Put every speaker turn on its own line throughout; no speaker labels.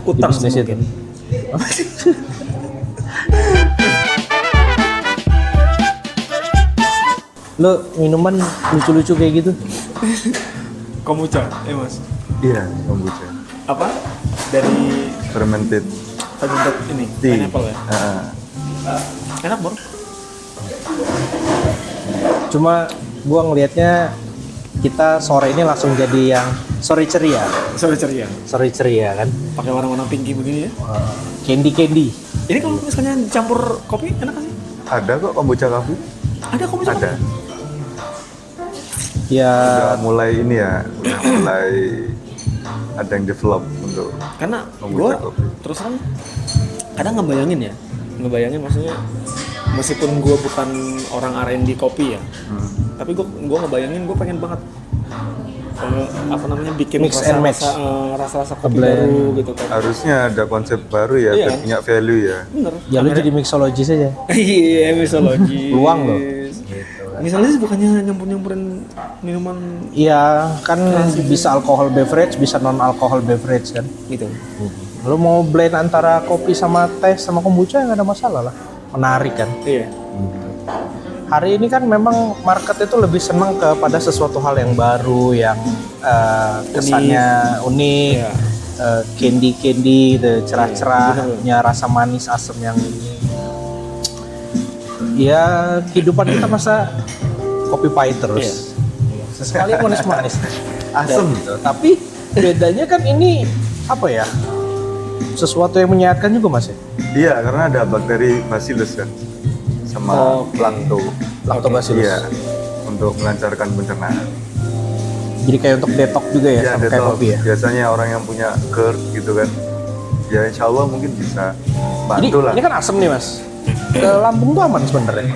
Utang
di bisnis itu.
mungkin.
Lo minuman lucu-lucu kayak gitu?
Kombucha, Mas.
Iya, kombucha.
Apa? Dari
Fermented
ini,
tea.
pineapple ya? Enak, Bor.
Cuma gua ngelihatnya kita sore ini langsung jadi yang sore ceria kan,
Pakai warna-warna pinky begini ya.
candy.
Ini kalau misalnya dicampur kopi enak gak sih?
Ada kok kombucha coffee.
Ada kombucha
Ada.
kopi?
Ya
Udah mulai ini ya, udah mulai ada yang develop untuk
Karena
kombucha
gue
kopi.
terus terang kadang ngebayangin maksudnya meskipun gue bukan orang R&D kopi ya, tapi gue ngebayangin gue pengen banget bikin
Mix and match.
rasa-rasa kopi
Blend.
baru gitu kan.
Harusnya ada konsep baru ya,
Iya.
biar punya value ya.
Bener.
ya lu jadi mixologis aja.
Iya, misologis.
Luang loh.
Misologis bukannya nyampurin minuman
Iya kan bisa alkohol beverage, bisa non alkohol beverage kan.
gitu.
Lu mau blend antara kopi sama teh sama kombucha nggak ada masalah lah. Menarik kan.
Iya.
Hari ini kan memang market itu lebih senang kepada sesuatu hal yang baru, yang kesannya unik,
Iya.
candy gitu, cerah-cerahnya rasa manis asam yang ini. Ya kehidupan kita masa kopi pahit terus. Sesekali manis-manis, asam gitu. Tapi bedanya kan ini apa ya? Sesuatu yang menyehatkan juga Mas ya?
Iya, karena ada bakteri bacillus kan, sama
Lactobacillus.
Iya, untuk melancarkan pencernaan.
Jadi kayak untuk detox juga ya, sama kayak
detox.
kopi ya.
Biasanya orang yang punya GERD gitu kan, ya insya Allah mungkin bisa bantu lah.
Ini kan asam nih Mas. Ke lambung tuh aman sebenarnya.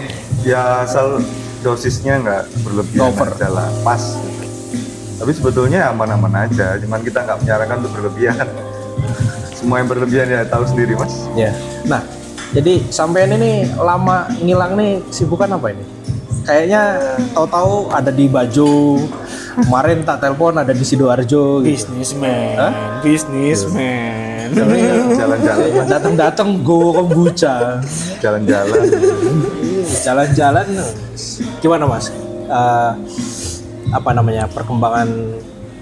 Ya asal dosisnya nggak berlebihan
Over.
aja lah, pas. Tapi sebetulnya aman-aman aja, cuman kita nggak menyarankan untuk berlebihan. Semua yang berlebihan ya tahu sendiri Mas.
Ya. Nah, jadi sampean ini lama ngilang nih sibukan apa ini? Kayaknya tahu-tahu ada di Bajo. Kemarin tak telepon ada di Sidoarjo gitu.
Businessman.
Jalan-jalan,
Datang-datang go kombucha.
jalan-jalan.
Jalan-jalan. Gimana Mas? Apa namanya? Perkembangan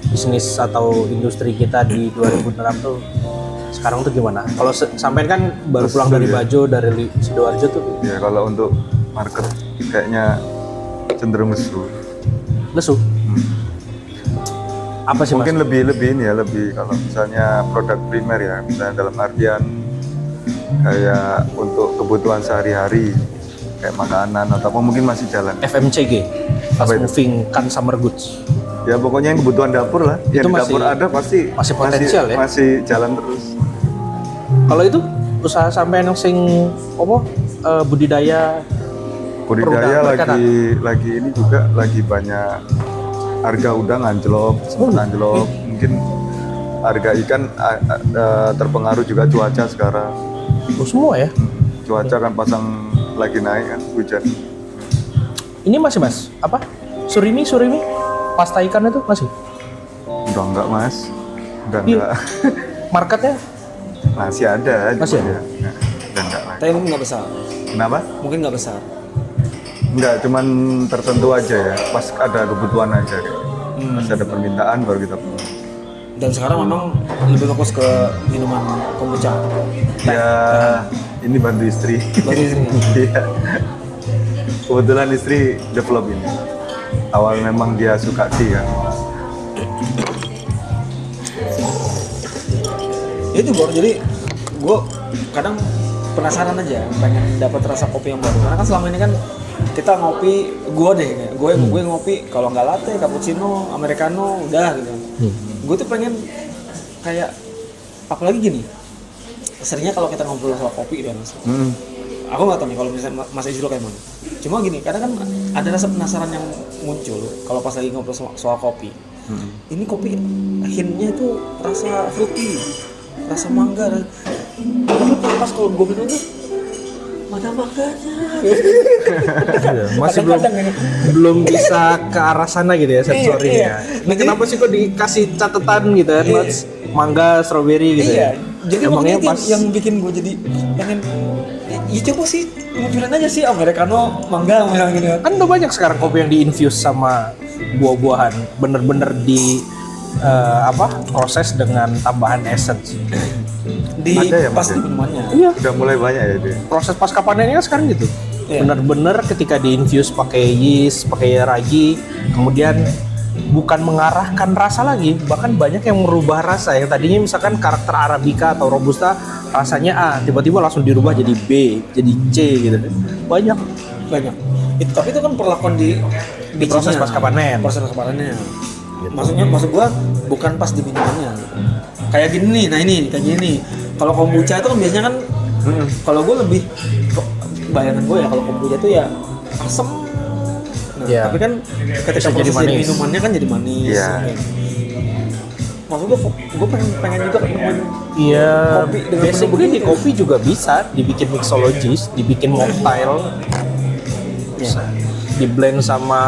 bisnis atau industri kita di 2006 tuh sekarang tuh gimana? Kalau sampean kan baru pulang dari Bajo, dari Sidoarjo tuh
Ya kalau untuk market kayaknya cenderung lesu.
lesu. Apa sih
Mungkin
Mas?
lebih ini ya, lebih kalau misalnya produk primer ya, misalnya dalam artian kayak untuk kebutuhan sehari-hari kayak makanan atau apa mungkin masih jalan.
FMCG, fast
Apa itu?
moving consumer goods.
Ya pokoknya yang kebutuhan dapur lah, yang
Itu
di
masih-
dapur ada pasti
masih potensial ya?
Masih jalan terus.
Kalau itu usaha sampean yang sing apa budidaya
Budidaya
perikanan.
lagi ini juga lagi banyak harga udang anjlok, sempat anjlok. Mungkin harga ikan terpengaruh juga cuaca sekarang.
semua ya.
Cuaca kan pasang lagi naik kan, hujan.
Ini masih Mas, apa? Surimi, pasta ikan itu masih?
Udah enggak Mas, udah
Iya.
enggak.
Marketnya
Masih ada.
Masih
cuman
ada?
ya, udah enggak lagi.
Tapi mungkin nggak besar.
Kenapa?
Mungkin nggak besar.
Enggak, cuman tertentu aja ya. Pas ada kebutuhan aja. Pas ada permintaan baru kita punya.
Dan sekarang memang lebih fokus ke minuman kombucha.
Ya, ini bantu istri.
Bantu istri.
Iya. Kebetulan istri develop ini. Awal memang dia suka tea kan.
Itu Bor, jadi gue kadang penasaran aja, pengen dapat rasa kopi yang baru. Karena kan selama ini kan kita ngopi, gue ngopi kalau nggak latte, cappuccino, americano, udah gitu. Gue tuh pengen kayak apalagi gini. Seringnya kalau kita ngobrol soal kopi dan aku nggak tahu nih kalau misalnya Mas Izro kayak mana. Cuma gini, kadang kan ada rasa penasaran yang muncul kalau pas lagi ngobrol soal kopi. Ini kopi hintnya itu rasa fruity, rasa mangga. Pas kalau gue minum tuh mana mangganya?
masih belum bisa ke arah sana gitu ya sensorinya.
Iya.
Nah, kenapa sih kok dikasih catatan gitu kan, Mas? Mangga, strawberry gitu
Iya,
ya?
Jadi
Emangnya
makanya
pas
yang bikin gue jadi pengen ya coba sih ngopiin aja sih americano mangga misalnya gitu kan.
kan udah banyak sekarang kopi yang diinfuse sama buah-buahan, bener-bener di proses dengan tambahan essence.
Di
Ada ya,
pas
Mas,
di
ya?
minumannya.
Iya,
Udah mulai banyak ya dia.
proses pasca panennya kan sekarang gitu.
Iya.
Bener-bener ketika diinfuse pakai yeast, pakai ragi, kemudian bukan mengarahkan rasa lagi, bahkan banyak yang merubah rasa. Yang tadinya misalkan karakter arabica atau robusta rasanya A, tiba-tiba langsung dirubah jadi B, jadi C gitu. Banyak.
Tapi itu kan perlakuan di
proses
bijinya.
pasca panen.
Proses pasca panennya.
Gitu.
Maksud gua bukan pas di minumannya. Kayak gini nih, nah ini kayak gini. Kalau kombucha itu kan biasanya kan kalau gua lebih bayangan gua ya kalau kombucha itu ya asam. Nah,
Iya.
tapi kan ketika
Bisa jadi
proses jadi
manis.
minumannya kan jadi manis.
Iya.
Maksud gua pengen juga nemuin
Iya,
kopi dengan
basically
penuh
di
begitu.
kopi juga bisa dibikin mixologis, dibikin mocktail,
Iya.
di blend sama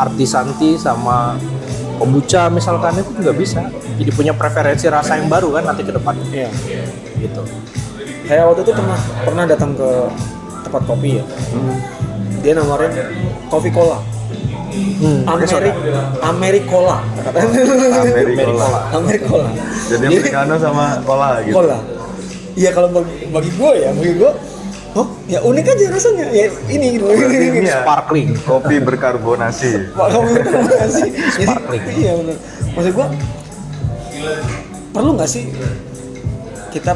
artisanti sama kombucha misalkan, itu juga bisa. Jadi punya preferensi rasa yang baru kan nanti ke depan.
Iya.
Gitu.
Kayak waktu itu pernah datang ke tempat kopi ya. Dia nawarin kopi cola. Americola. Americola.
Jadi americano sama cola gitu.
Cola. Iya kalau bagi gue, oh ya unik aja rasanya. Ya ini gitu.
Berarti ini ya
Sparkling.
kopi berkarbonasi.
Kamu sih. Jadi
Sparkling.
iya benar. Maksud gue perlu nggak sih kita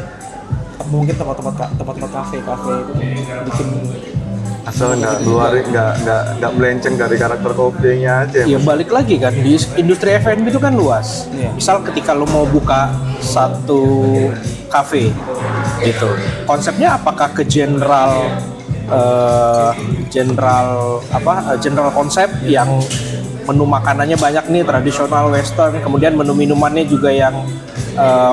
mungkin tempat-tempat kafe itu bikin
Asal nggak keluarin, nggak melenceng dari karakter kopinya aja.
Ya balik lagi kan, di industri F&B itu kan luas.
Iya.
Misal ketika lo mau buka satu cafe gitu, konsepnya apakah ke general konsep yang menu makanannya banyak nih, tradisional western, kemudian menu minumannya juga yang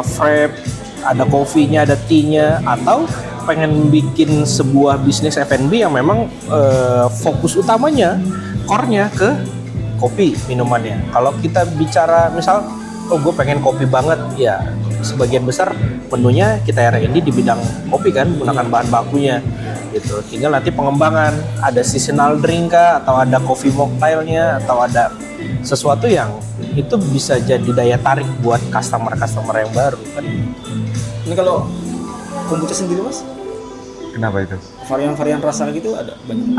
frappe, ada kopinya, ada tea-nya, atau pengen bikin sebuah bisnis F&B yang memang fokus utamanya, core-nya ke kopi minumannya. Kalau kita bicara misal, oh gue pengen kopi banget, ya sebagian besar menunya kita R&D di bidang kopi kan, menggunakan bahan bakunya gitu. Tinggal nanti pengembangan, ada seasonal drink kah, atau ada coffee mocktailnya, atau ada sesuatu yang itu bisa jadi daya tarik buat customer yang baru kan.
ini kalau kombucha sendiri mas,
Kenapa itu?
varian-varian rasa gitu ada banyak.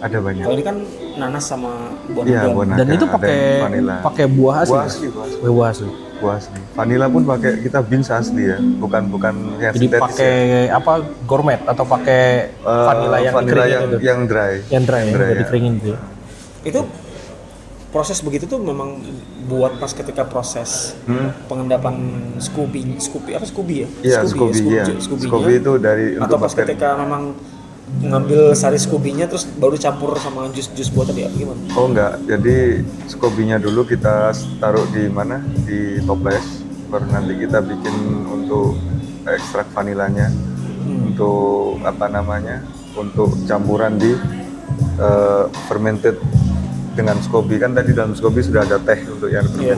Ada banyak.
Kalau ini kan nanas sama
Iya,
bonabon.
Bonaga.
Dan itu
ada yang vanilla.
pakai buah asli.
Buah asli, buah asli.
Buah asli.
Buah asli. Vanilla pun pakai kita beans asli ya, bukan yang
Jadi
sintetis
pakai
ya.
apa gourmet atau pakai vanilla yang dikeringin itu?
yang dry.
Yang dry, yang udah
ya.
dikeringin gitu.
Itu proses begitu tuh memang buat pas ketika proses pengendapan Scooby ya?
Iya, Scooby-nya. Scooby itu dari
atau
untuk
pas
bakteri.
ketika memang ngambil sari Scooby-nya terus baru campur sama jus buatan ya gimana?
Oh enggak, jadi Scooby-nya dulu kita taruh di mana? Di toples. Baru nanti kita bikin untuk ekstrak vanilanya, untuk apa namanya? Untuk campuran di fermented dengan Scooby. Kan tadi dalam Scooby sudah ada teh untuk yang
Iya.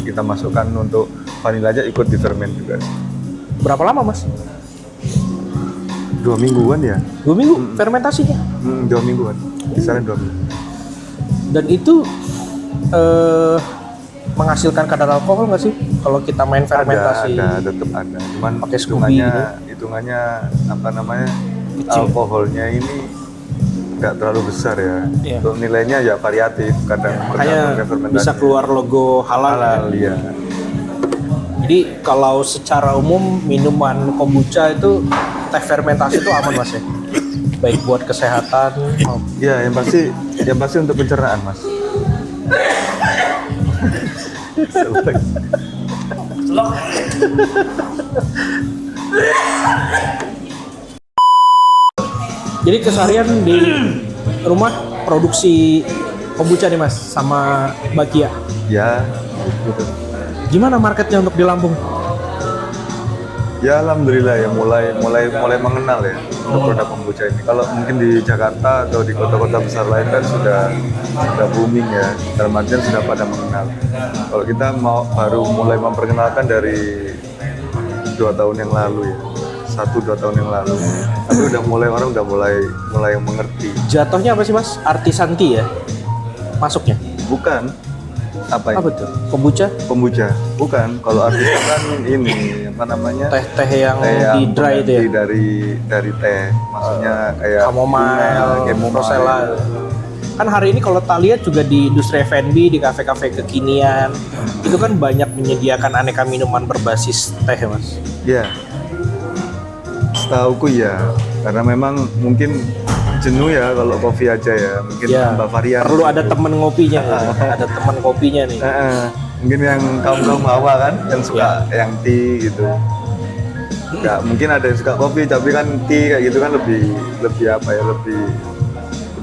kita masukkan untuk vanilanya ikut di ferment juga.
Berapa lama mas?
2 mingguan ya?
2 minggu fermentasinya.
2 mingguan. Kisaran 2 minggu.
Dan itu menghasilkan kadar alkohol nggak sih? Kalau kita main fermentasi.
Ada, tetap ada. Cuman
Pakai Scooby
hitungannya apa namanya? Alkoholnya ini nggak terlalu besar ya.
Iya.
Untuk nilainya ya variatif, kadang
Makanya
fermentasi.
bisa keluar logo halal.
Halal ya.
Jadi kalau secara umum minuman kombucha itu teh fermentasi itu aman mas ya? Baik buat kesehatan.
Ya, yang pasti untuk pencernaan, Mas.
Jadi keseharian di rumah produksi kombucha nih mas sama Bakia.
Ya, gitu.
Gimana marketnya untuk di Lampung?
Ya alhamdulillah ya mulai mengenal ya untuk produk kombucha ini. Kalau mungkin di Jakarta atau di kota-kota besar lain kan sudah booming ya. Dalam artian sudah pada mengenal. Kalau kita baru mulai memperkenalkan dari 1-2 tahun yang lalu ya. 1-2 tahun yang lalu. Tapi orang udah mulai mengerti.
Jatuhnya apa sih Mas? Artisanti ya? Masuknya?
Bukan. Apa ya?
Apa tuh? Kombucha?
Kombucha. Bukan. Kalau artis kan ini apa namanya?
Teh-teh yang
Teh yang
di dry itu ya?
dari teh. Maksudnya kayak
Chamomile, Rosella. Kan hari ini kalau tak lihat juga di industri F&B, di kafe-kafe kekinian, itu kan banyak menyediakan aneka minuman berbasis teh ya Mas?
Ya. Setauku ya. Karena memang mungkin jenuh ya kalau kopi aja ya. Mungkin
Ya,
tambah varian.
perlu ada temen ngopinya ya. Ada temen kopinya nih.
Mungkin yang kaum hawa kan yang suka yang tea gitu. Nggak, mungkin ada yang suka kopi tapi kan tea kayak gitu kan lebih apa ya, lebih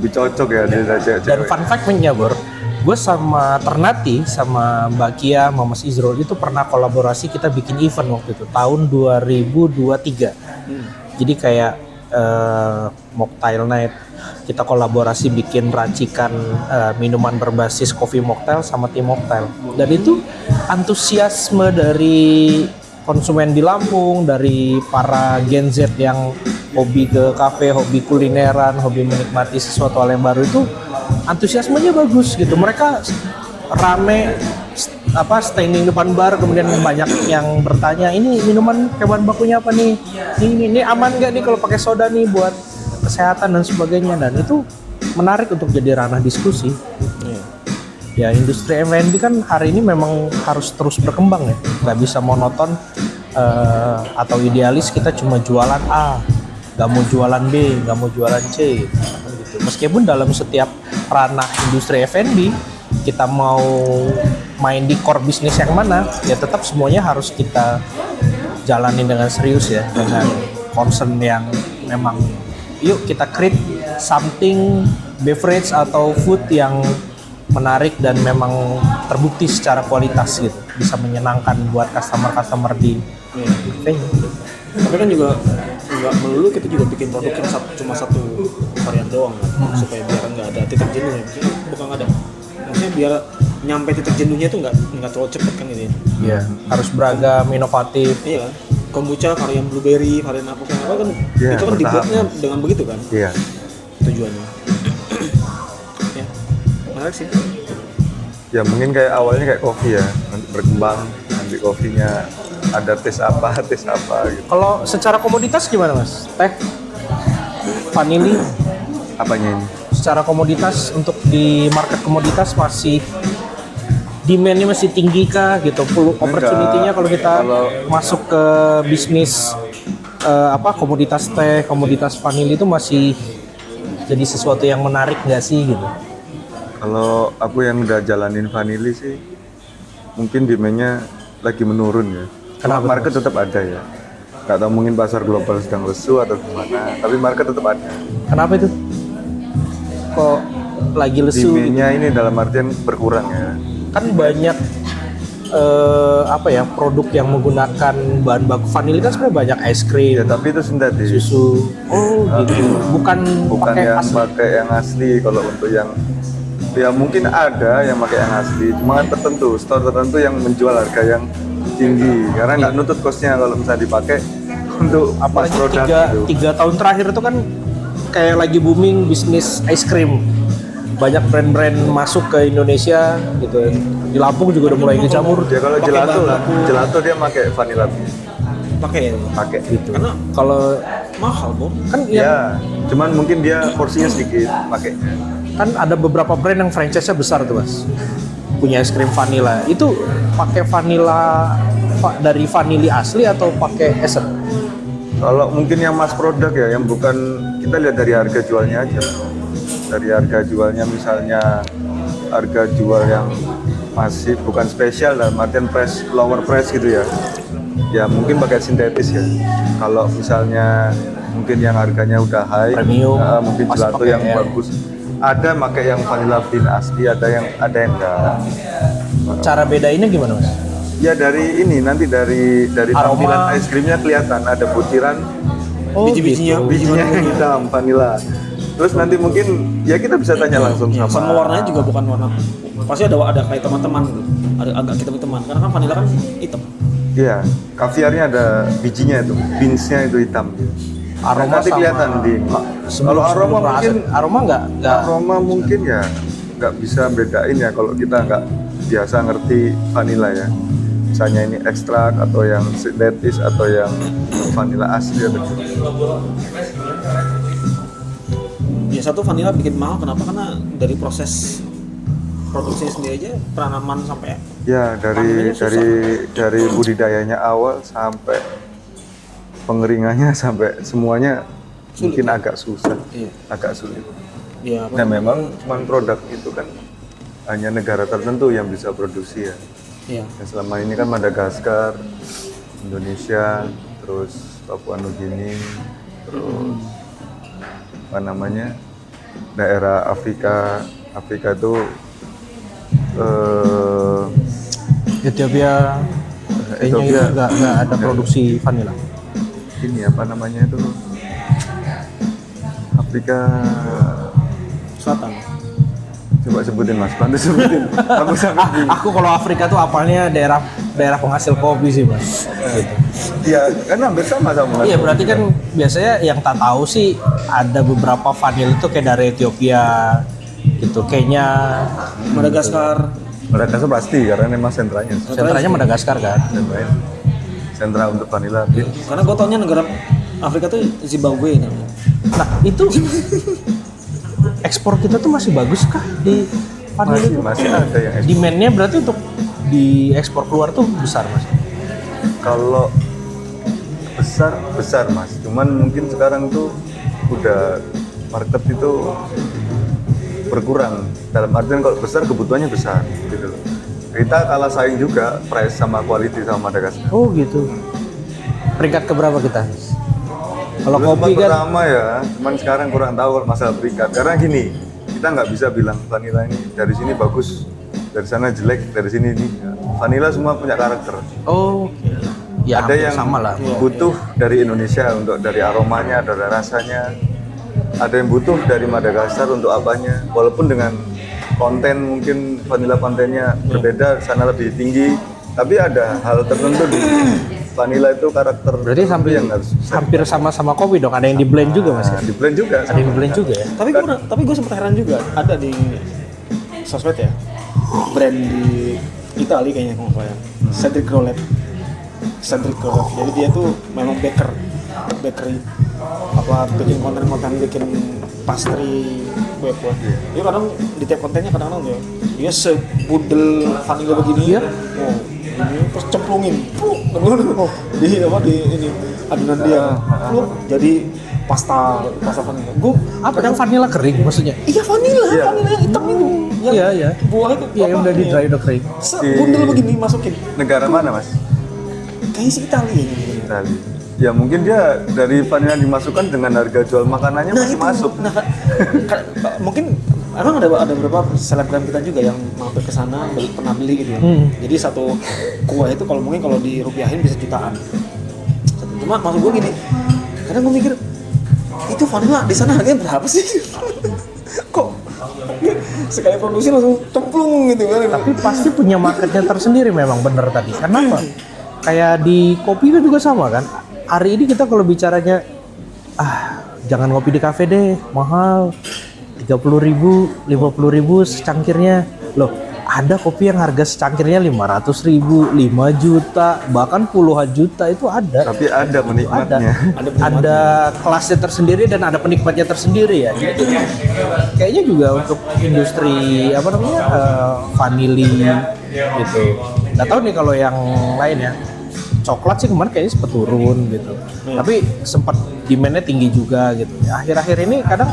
cocok ya daripada
Dan
cewek.
fun fact-nya Bor, gue sama Ternati, sama Mbak Kia, sama Mas Izrul itu pernah kolaborasi, kita bikin event waktu itu tahun 2023. Jadi kayak mocktail night, kita kolaborasi bikin racikan minuman berbasis coffee mocktail sama tea mocktail. Dan itu antusiasme dari konsumen di Lampung, dari para Gen Z yang hobi ke kafe, hobi kulineran, hobi menikmati sesuatu hal yang baru itu antusiasmenya bagus gitu. Mereka rame standing depan bar, kemudian banyak yang bertanya, ini minuman bahan bakunya apa nih? Ini aman nggak nih kalau pakai soda nih buat kesehatan dan sebagainya. Dan itu menarik untuk jadi ranah diskusi. Ya industri F&B kan hari ini memang harus terus berkembang ya, nggak bisa monoton atau idealis kita cuma jualan A, nggak mau jualan B, nggak mau jualan C gitu. Meskipun dalam setiap ranah industri F&B kita mau main di core bisnis yang mana, ya tetap semuanya harus kita jalanin dengan serius ya, dengan concern yang memang yuk kita create something beverage atau food yang menarik dan memang terbukti secara kualitas gitu, bisa menyenangkan buat customer di venue.
Tapi kan juga nggak melulu kita juga bikin produk yang cuma satu varian doang kan? Supaya biar nggak ada titik jenuhnya. Bukan ada. Maksudnya biar nyampe titik jenuhnya itu nggak terlalu cepet kan ini.
Iya, harus beragam, inovatif.
Iya kan. Kombucha varian blueberry, varian apa kan
Ya,
itu kan
bertahap.
dibuatnya dengan begitu kan
Iya.
tujuannya. Ya, menarik sih.
Ya mungkin kayak awalnya kayak kopi ya, nanti berkembang, nanti kopinya ada tes apa gitu.
Kalau secara komoditas gimana Mas? Teh, vanili,
Apanya ini?
secara komoditas untuk di market komoditas masih demand-nya masih tinggi kah gitu? Opportunity-nya kalau kita masuk ke bisnis komoditas teh, komoditas vanili itu masih jadi sesuatu yang menarik nggak sih gitu?
Kalau aku yang udah jalanin vanili sih, mungkin demand-nya lagi menurun ya.
Kenapa,
Market tetap ada ya. Gak tahu mungkin pasar global sedang lesu atau gimana, tapi market tetap ada.
Kenapa itu? Kok lagi lesu?
Demand-nya ini dalam artian berkurang ya.
Kan banyak produk yang menggunakan bahan baku vanili kan sebenarnya banyak es krim,
Ya tapi itu sintetis.
susu. Oh gitu. Bukan pakai
yang
asli.
pakai yang asli. Kalau untuk yang ya mungkin ada yang pakai yang asli, cuma kan tertentu, store tertentu yang menjual harga yang tinggi karena nggak nutut costnya kalau misalnya dipakai untuk mass
Apalagi
product gitu.
3 tahun terakhir itu kan kayak lagi booming bisnis es krim. Banyak brand-brand masuk ke Indonesia gitu. Di Lampung juga udah mulai kecamur.
Ya kalau
Pakai
gelato
bahan
lah,
baku.
gelato dia pakai vanilla bean.
Pakai ya.
Pakai gitu.
Karena
Kalau
mahal, Bor.
kan
Ya, cuman mungkin dia porsinya sedikit pakai.
kan ada beberapa brand yang franchise-nya besar tuh Mas, punya es krim vanilla. Itu pakai vanilla dari vanili asli atau pakai essence?
Kalau mungkin yang mass product ya, yang bukan, kita lihat dari harga jualnya aja. Dari harga jualnya misalnya harga jual yang masih bukan spesial dalam artian price, lower price gitu ya. Ya mungkin pakai sintetis ya. Kalau misalnya mungkin yang harganya udah high,
Premium,
mungkin
masih
gelato
pakai
yang
ya.
bagus. Ada pakai yang vanilla bean asli, ada yang enggak.
Cara bedainnya gimana Mas?
Ya dari ini nanti dari
Aroma.
tampilan es krimnya kelihatan ada butiran
Biji-bijinya,
gitu.
bijinya yang hitam vanilla. Terus nanti mungkin ya kita bisa tanya langsung
Ya,
sama
sama warnanya juga bukan warna. Pasti ada kayak teman-teman gitu. Ada agak hitam-hitaman. Karena kan vanilla kan hitam.
Iya, kaviarnya ada bijinya itu, beansnya itu hitam.
Aroma
nanti
sama-
kelihatan di. Kalau aroma mungkin,
aroma nggak
aroma mungkin ya nggak bisa bedain ya kalau kita nggak biasa ngerti vanilla ya. Misalnya ini ekstrak atau yang sintetis atau yang vanilla asli atau gitu.
Ya satu vanilla bikin mahal kenapa? Karena dari proses produksi sendiri aja penanaman sampai
Ya
Panennya susah.
dari budidayanya awal sampai pengeringannya sampai semuanya
Sulit.
mungkin agak susah,
Iya.
agak sulit.
ya
Nah memang cuman produk itu kan hanya negara tertentu yang bisa produksi ya.
Iya.
Yang selama ini kan Madagaskar, Indonesia, terus Papua Nugini, terus apa namanya daerah Afrika itu
Ethiopia kayaknya
Ethiopia.
itu nggak ada produksi vanilla.
ini apa namanya itu Afrika,
Selatan.
coba sebutin mas, bantu sebutin. Aku sangat bingung.
Aku kalau Afrika tuh apalnya daerah penghasil kopi sih mas. Gitu.
Iya kan hampir sama.
Iya berarti kan biasanya yang tak tahu sih ada beberapa vanilla itu kayak dari Ethiopia gitu, Kenya,
Madagaskar.
Madagaskar pasti karena memang sentranya.
sentranya Madagaskar kan.
Sentra untuk vanilla bean.
Karena gue taunya negara Afrika tuh Zimbabwe namanya.
Nah itu ekspor kita tuh masih bagus kah di vanilla itu?
Masih ada yang ekspor.
Demand-nya berarti untuk diekspor keluar tuh besar mas.
Kalau besar mas, cuman mungkin sekarang tuh udah market itu berkurang. Dalam artian kalau besar kebutuhannya besar gitu loh. Kita kalah saing juga price sama quality sama Madagaskar.
Oh gitu. Peringkat keberapa kita? Kalau
Dulu
kopi
sempat
kan
pertama ya, cuman sekarang kurang tahu kalau masalah peringkat. Karena gini, kita nggak bisa bilang vanilla ini dari sini bagus, dari sana jelek, dari sini ini. Vanilla semua punya karakter.
oh ya
Ada
hampir
yang
sama lah.
butuh dari Indonesia untuk dari aromanya, dari rasanya. Ada yang butuh dari Madagaskar untuk apanya. Walaupun dengan konten mungkin vanilla kontennya berbeda, sana lebih tinggi. Tapi ada hal tertentu di vanilla itu karakter
Berarti
tertentu
hampir
yang harus
hampir sama-sama kopi dong. Ada yang di blend juga mas.
Nah, di blend juga.
Ada yang di blend juga ya.
Tapi gue sempat heran juga ada di sosmed ya brand di Italia kayaknya kalau nggak salah ya. Cedric Grolet. Jadi dia tuh memang bakery apa bikin konten bikin pastry kue-kue. Dia kadang di tiap kontennya kadang-kadang dia sebudel vanilla begini
Iya.
oh, ini terus cemplungin di ini adonan dia jadi pasta vanilla. Gue
Apa yang vanilla kering maksudnya?
iya vanilla
Iya.
yang hitam itu yang
Iya, iya.
buah itu
Iya yang
apa,
udah di
iya.
dry udah kering.
Sebundel begini masukin
Negara mana mas?
kayaknya si Italia
Itali. Ya mungkin dia dari vanilla dimasukkan dengan harga jual makanannya masih masuk.
Mungkin emang ada beberapa selebgram kita juga yang mampir ke sana pernah beli gitu ya. Jadi satu kue itu kalau mungkin kalau dirupiahin bisa jutaan. Cuma maksud gue gini, kadang gue mikir itu vanilla di sana harganya berapa sih? Kok sekali produksi langsung cemplung gitu kan?
Tapi pasti punya marketnya tersendiri memang bener tadi. Kenapa? Kayak di kopi kan juga sama kan. Hari ini kita kalau bicaranya jangan ngopi di kafe deh, mahal. 30.000, 50.000 secangkirnya. Loh, ada kopi yang harga secangkirnya 500.000, 5 juta, bahkan puluhan juta itu ada.
Tapi ada penikmatnya.
Ada kelasnya tersendiri dan ada penikmatnya tersendiri ya. Gitu. Kayaknya juga untuk industri apa namanya vanili gitu. Nggak tahu nih kalau yang lain ya. Coklat sih kemarin kayaknya sempat turun gitu. Tapi sempat demand-nya tinggi juga gitu. Ya, akhir-akhir ini kadang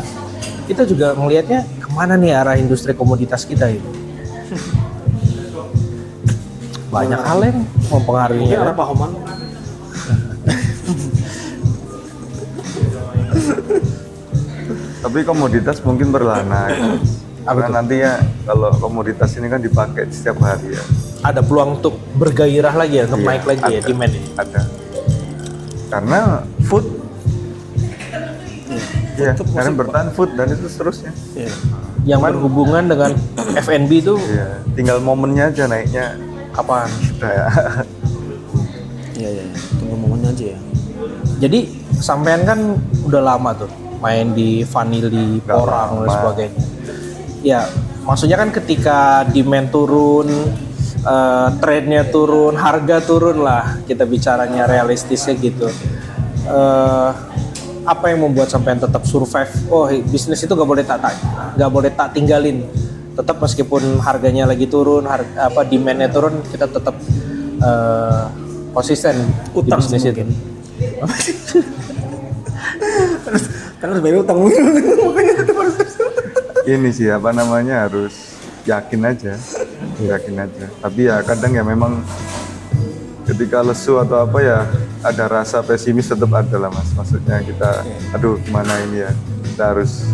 kita juga melihatnya kemana nih arah industri komoditas kita itu. Banyak hal yang mempengaruhi.
Mungkin arah pahaman.
Tapi komoditas mungkin berlahan naik. Karena nantinya kalau komoditas ini kan dipakai setiap hari ya.
Ada peluang untuk bergairah lagi ya, untuk
Iya,
naik lagi ya
ada.
demand ini.
Ada. Karena food ya, karena bertahan food dan itu seterusnya.
Iya.
Yang berhubungan dengan F&B itu
Iya, tinggal momennya aja naiknya
kapan?
udah ya.
Iya. Tunggu momennya aja ya.
Jadi sampean kan udah lama tuh main di Vanili,
Nggak
Porang dan
lama.
sebagainya. Ya, maksudnya kan ketika demand turun, trendnya turun, harga turun lah, kita bicaranya realistisnya gitu. Apa yang membuat sampean tetap survive? Oh, bisnis itu nggak boleh tak tinggalin. Tetap meskipun harganya lagi turun, demandnya turun, kita tetap konsisten di
Utang
bisnis itu.
mungkin. Kan harus bayar utang makanya tetap harus.
Ini sih apa namanya, harus yakin aja. Tapi ya kadang ya memang ketika lesu atau apa ya ada rasa pesimis tetap ada lah mas. Maksudnya kita aduh gimana ini ya, kita harus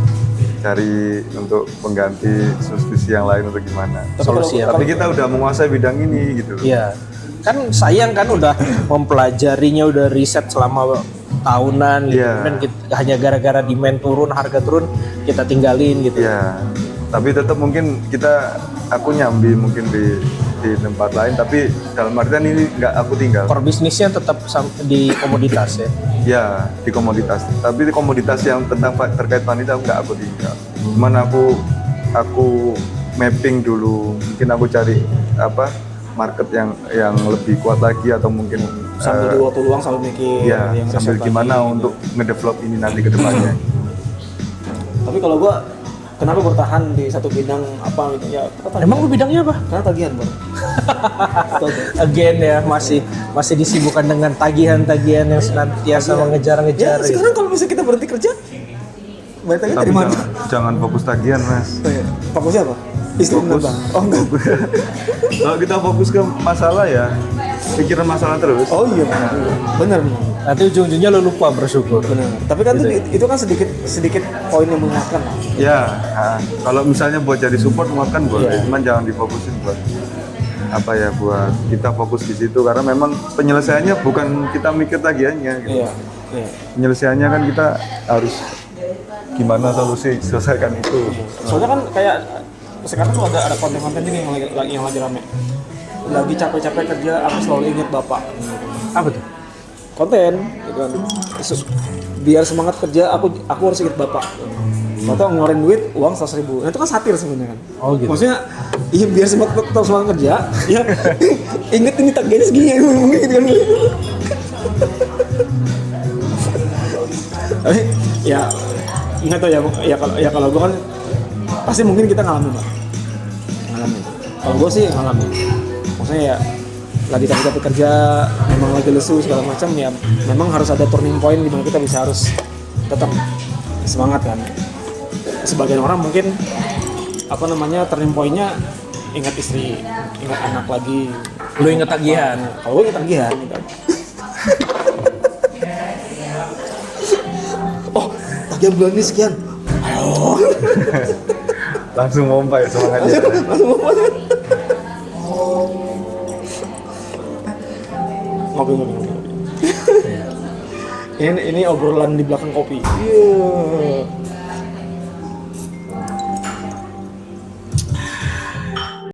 cari untuk pengganti substitusi yang lain atau gimana.
Solusi apa?
Tapi kita udah menguasai bidang ini gitu loh.
Iya, kan sayang kan udah mempelajarinya, udah riset selama tahunan gitu.
Iya.
Kan hanya gara-gara demand turun, harga turun, kita tinggalin gitu.
Ya, tapi tetap mungkin aku nyambi mungkin di tempat lain, tapi dalam artian ini nggak aku tinggal.
Core bisnisnya tetap di komoditas ya.
Ya, di komoditas. Tapi di komoditas yang terkait wanita nggak aku tinggal. Cuman aku mapping dulu. Mungkin aku cari market yang lebih kuat lagi atau mungkin
Sambil di waktu luang sambil mikir
ya
yang
sambil
riset
gimana
lagi,
untuk ngedevelop ini nanti ke depannya.
Tapi kalau gua kenapa bertahan di satu bidang apa gitu ya?
Emang lu bidangnya apa?
Karena tagihan bro. Itu aja.
Again ya, masih disibukkan dengan tagihan-tagihan yang senantiasa mengejar-ngejar.
Ya, sekarang kalau misalnya kita berhenti kerja, bayar tagihan
Tapi
dari mana?
jangan fokus tagihan mas.
Fokusnya apa? Istri menambah. Oh enggak.
Kalau kita fokus ke masalah ya pikiran masalah terus.
Oh iya benar.
Nanti ujung-ujungnya lu lupa bersyukur.
Benar. Tapi kan itu kan sedikit poin yang mengingatkan.
Ya, kalau misalnya buat jadi support makan boleh,
Iya.
cuman jangan difokusin buat buat kita fokus di situ karena memang penyelesaiannya bukan kita mikir tagihannya gitu.
Iya.
Penyelesaiannya kan kita harus gimana solusi selesaikan itu.
Soalnya kan kayak sekarang tuh ada konten-konten juga yang lagi rame. Lagi capek-capek kerja, aku selalu ingat bapak.
Apa tuh?
Konten, gitu kan. Biar semangat kerja, aku harus ingat bapak. Atau ngeluarin duit, uang 100.000. Nah, itu kan satir sebenarnya kan.
Oh gitu.
Maksudnya, iya biar tetap semangat kerja, ya inget ini tagihannya segini mungkin gitu kan. Tapi ya nggak tahu ya kalau gue kan pasti mungkin kita ngalamin. Kalau gue sih ngalamin. Maksudnya ya lagi capek kerja, memang lagi lesu segala macam ya, memang harus ada turning point di mana kita bisa harus tetap semangat kan. Sebagian orang mungkin turning point-nya ingat istri, ingat anak lagi.
Lu inget tagihan.
Kalau gue ingat tagihan gitu. Oh, tagihan bulan ini sekian. Ayo.
Langsung pompa ya semangatnya.
Ngopi. Ini obrolan di belakang kopi. Iya.